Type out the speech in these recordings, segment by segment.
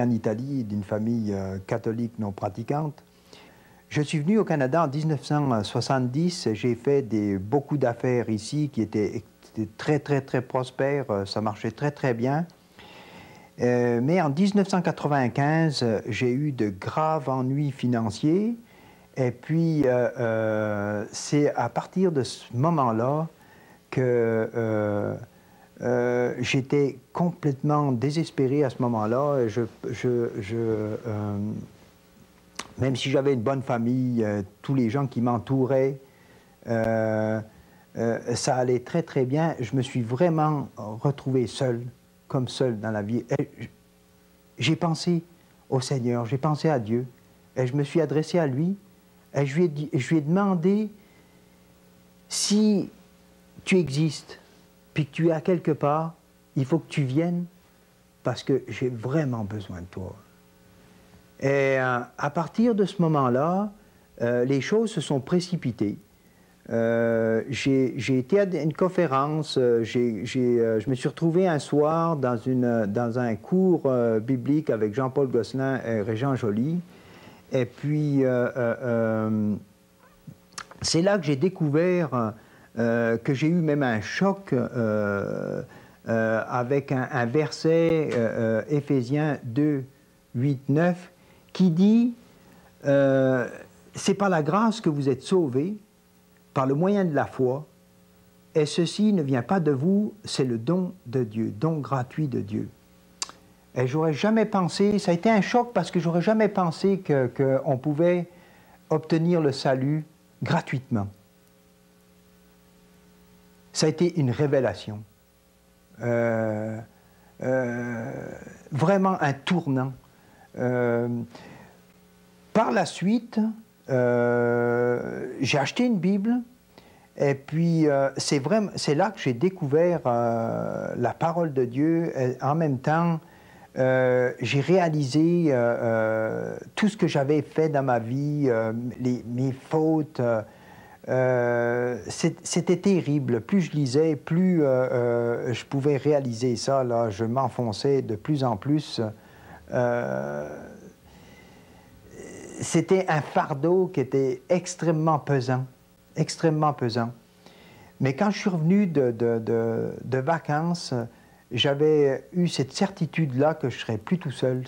né en Italie, d'une famille catholique non pratiquante. Je suis venu au Canada en 1970. J'ai fait beaucoup d'affaires ici qui étaient très prospères. Ça marchait très bien. Mais en 1995, j'ai eu de graves ennuis financiers. Et puis, c'est à partir de ce moment-là que j'étais complètement désespéré à ce moment-là. Même si j'avais une bonne famille, tous les gens qui m'entouraient, ça allait très bien. Je me suis vraiment retrouvé seul, comme seul dans la vie. J'ai pensé au Seigneur, j'ai pensé à Dieu, et je me suis adressé à lui, et je lui ai demandé si tu existes, puis que tu es à quelque part, il faut que tu viennes, parce que j'ai vraiment besoin de toi. Et à partir de ce moment-là, les choses se sont précipitées. J'ai été à une conférence, je me suis retrouvé un soir dans un cours biblique avec Jean-Paul Gosselin et Régent Joly. Et puis, c'est là que j'ai découvert que j'ai eu même un choc avec un verset, Éphésiens 2, 8, 9, qui dit c'est par la grâce que vous êtes sauvés, par le moyen de la foi, et ceci ne vient pas de vous, c'est le don de Dieu, don gratuit de Dieu. Et j'aurais jamais pensé, ça a été un choc parce que j'aurais jamais pensé qu'on pouvait obtenir le salut gratuitement. Ça a été une révélation. Vraiment un tournant. Par la suite, j'ai acheté une Bible et puis c'est là que j'ai découvert la parole de Dieu. Et en même temps, j'ai réalisé tout ce que j'avais fait dans ma vie, mes fautes. C'était terrible. Plus je lisais, plus je pouvais réaliser ça. Là, je m'enfonçais de plus en plus. C'était un fardeau qui était extrêmement pesant. Extrêmement pesant. Mais quand je suis revenu de vacances, j'avais eu cette certitude-là que je ne serais plus tout seul,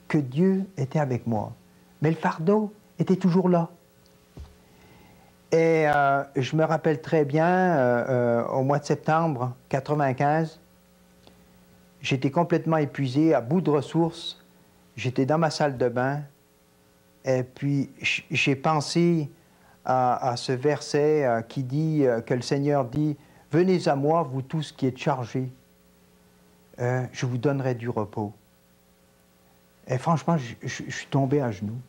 que Dieu était avec moi. Mais le fardeau était toujours là. Et je me rappelle très bien, au mois de septembre 1995, j'étais complètement épuisé, à bout de ressources. J'étais dans ma salle de bain, et puis j'ai pensé à ce verset qui dit, que le Seigneur dit, « Venez à moi, vous tous qui êtes chargés, je vous donnerai du repos. » Et franchement, je suis tombé à genoux.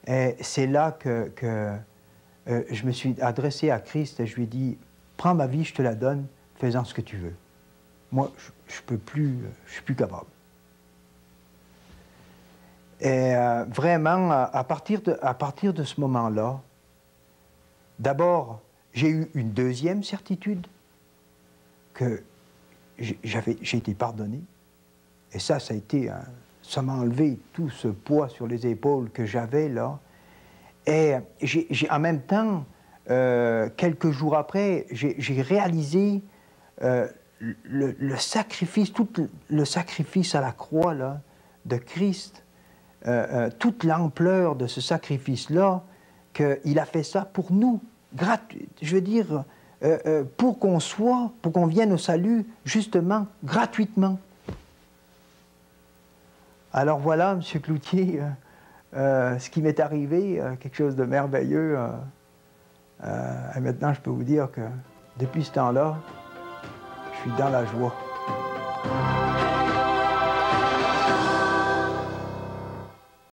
Et c'est là que je me suis adressé à Christ et je lui ai dit, « Prends ma vie, je te la donne, fais-en ce que tu veux. Moi, je peux plus, je suis plus capable. » Et vraiment, à partir de ce moment-là, d'abord, j'ai eu une deuxième certitude, que j'ai été pardonné. Et ça a été, ça m'a enlevé tout ce poids sur les épaules que j'avais là. Et en même temps, quelques jours après, j'ai réalisé le sacrifice, tout le sacrifice à la croix là, de Christ, toute l'ampleur de ce sacrifice-là, qu'il a fait ça pour nous, je veux dire, pour qu'on vienne au salut, justement, gratuitement. Alors voilà, M. Cloutier, ce qui m'est arrivé, quelque chose de merveilleux. Et maintenant, je peux vous dire que depuis ce temps-là, je suis dans la joie.